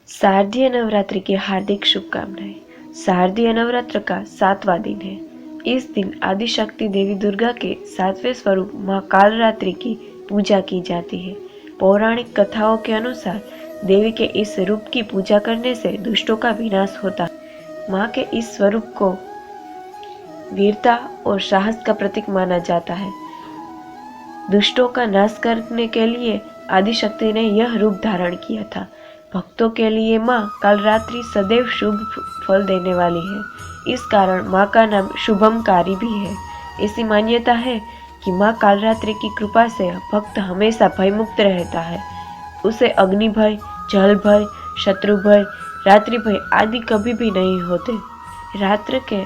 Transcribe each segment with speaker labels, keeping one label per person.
Speaker 1: शारदीय नवरात्रि की हार्दिक शुभकामनाएं। शारदीय नवरात्र का 7वां दिन है। इस दिन आदिशक्ति देवी दुर्गा के 7वें स्वरूप मां कालरात्रि की पूजा की जाती है। पौराणिक कथाओं के अनुसार देवी के इस रूप की पूजा करने से दुष्टों का विनाश होता है। मां के इस स्वरूप को वीरता और साहस का प्रतीक माना जाता है। दुष्टों का नाश करने के लिए आदिशक्ति ने यह रूप धारण किया था। भक्तों के लिए मां कालरात्रि सदैव शुभ फल देने वाली है। इस कारण मां का नाम शुभमकारी भी है। ऐसी मान्यता है कि मां कालरात्रि की कृपा से भक्त हमेशा भयमुक्त रहता है। उसे अग्नि भय, जल भय, शत्रु भय, रात्रि भय आदि कभी भी नहीं होते। रात्र के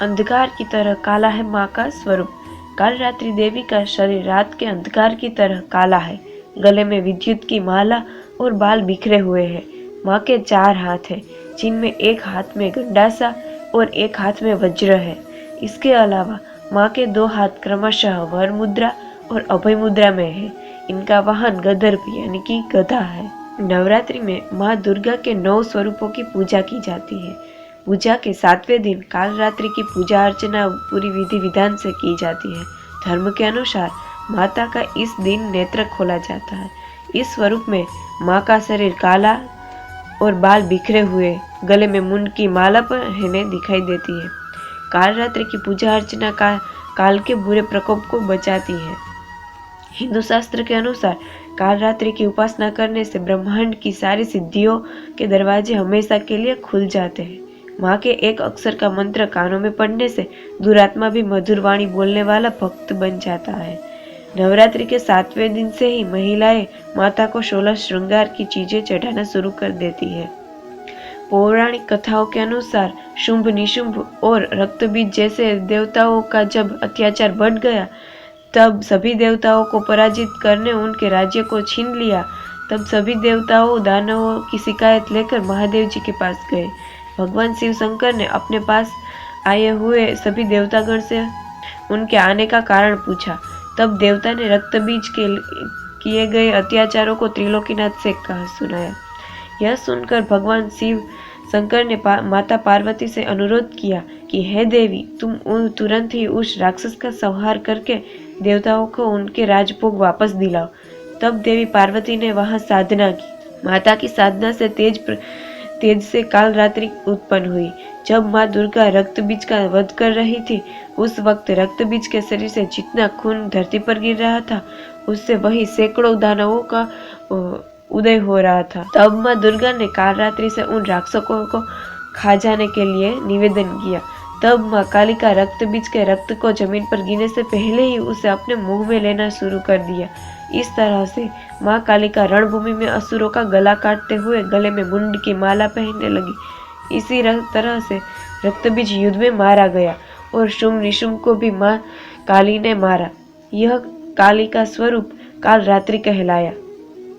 Speaker 1: अंधकार की तरह काला है मां का स्वरूप। कालरात्रि देवी का शरीर रात के अंधकार की तरह काला है। गले में विद्युत की माला और बाल बिखरे हुए हैं। मां के 4 हाथ हैं, जिनमें एक हाथ में गंडासा और एक हाथ में वज्र है। इसके अलावा मां के 2 हाथ क्रमशः वर मुद्रा और अभय मुद्रा में है। इनका वाहन गदर्भ यानी कि गधा है। नवरात्रि में मां दुर्गा के 9 स्वरूपों की पूजा की जाती है। पूजा के 7वें दिन कालरात्रि की पूजा अर्चना पूरी विधि विधान से की जाती है। धर्म के अनुसार माता का इस दिन नेत्र खोला जाता है। इस स्वरूप में मां का शरीर काला और बाल बिखरे हुए, गले में मुंड की माला पहने दिखाई देती है। कालरात्रि की पूजा अर्चना काल के बुरे प्रकोप को बचाती है। हिंदू शास्त्र के अनुसार कालरात्रि की उपासना करने से ब्रह्मांड की सारी सिद्धियों के दरवाजे हमेशा के लिए खुल जाते हैं। मां के एक अक्षर का मंत्र कानों में पड़ने से दुरात्मा भी मधुर वाणी बोलने वाला भक्त बन जाता है। नवरात्रि के 7वें दिन से ही महिलाएं माता को 16 श्रृंगार की चीजें चढ़ाना शुरू कर देती है। पौराणिक कथाओं के अनुसार शुंभ, निशुंभ और रक्तबीज जैसे देवताओं का जब अत्याचार बढ़ गया, तब सभी देवताओं को पराजित करने उनके राज्य को छीन लिया। तब सभी देवताओं दानवों की शिकायत लेकर महादेव जी के पास गए। भगवान शिव शंकर ने अपने पास आए हुए सभी देवतागण से उनके आने का कारण पूछा। तब देवता ने रक्तबीज के किए गए अत्याचारों को त्रिलोकीनाथ से कहा सुनाया। यह सुनकर भगवान शिव शंकर ने माता पार्वती से अनुरोध किया कि हे देवी, तुम तुरंत ही उस राक्षस का संहार करके देवताओं को उनके राजभोग वापस दिलाओ। तब देवी पार्वती ने वहां साधना की। माता की साधना से तेज से कालरात्रि उत्पन्न हुई। जब माँ दुर्गा रक्तबीज का वध कर रही थी, उस वक्त रक्तबीज के शरीर से जितना खून धरती पर गिर रहा था, उससे वही सैकड़ों दानवों का उदय हो रहा था। तब माँ दुर्गा ने कालरात्रि से उन राक्षसों को खा जाने के लिए निवेदन किया। तब माँ कालिका रक्तबीज के रक्त को जमीन पर गिरने से पहले ही उसे अपने मुंह में लेना शुरू कर दिया। इस तरह से माँ कालिका रणभूमि में असुरों का गला काटते हुए गले में मुंड की माला पहनने लगी। इसी तरह से रक्तबीज युद्ध में मारा गया और शुंभ निशुंभ को भी माँ काली ने मारा। यह काली का स्वरूप कालरात्रि कहलाया।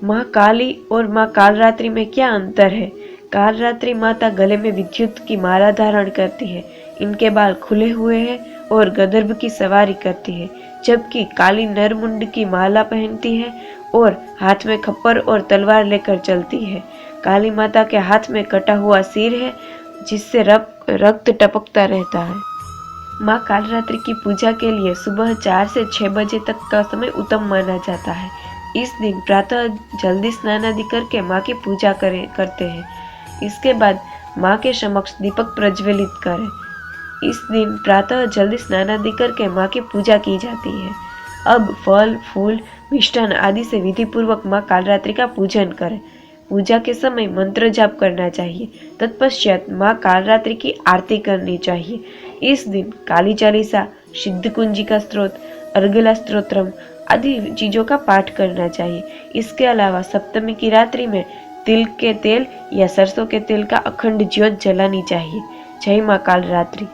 Speaker 1: माँ काली और माँ कालरात्रि में क्या अंतर है? कालरात्रि माता गले में विद्युत की माला धारण करती है। इनके बाल खुले हुए हैं और गदर्भ की सवारी करती है, जबकि काली नरमुंड की माला पहनती है और हाथ में खप्पर और तलवार लेकर चलती है। काली माता के हाथ में कटा हुआ सिर है, जिससे रक्त टपकता रहता है। माँ कालरात्रि की पूजा के लिए सुबह 4 से 6 बजे तक का समय उत्तम माना जाता है। इस दिन प्रातः जल्दी स्नान आदि करके माँ की पूजा करते हैं। इसके बाद माँ के समक्ष दीपक प्रज्वलित करें। इस दिन प्रातः जल्दी स्नान आदि करके माँ की पूजा की जाती है। अब फल, फूल, मिष्ठान आदि से विधि पूर्वक माँ कालरात्रि का पूजन करें। पूजा के समय मंत्र जाप करना चाहिए। तत्पश्चात माँ कालरात्रि की आरती करनी चाहिए। इस दिन काली चालीसा, सिद्ध कुंजिका स्त्रोत, अर्गला स्तोत्रम आदि चीजों का पाठ करना चाहिए। इसके अलावा सप्तमी की रात्रि में तिल के तेल या सरसों के तेल का अखंड ज्योत जलानी चाहिए। जय माँ कालरात्रि।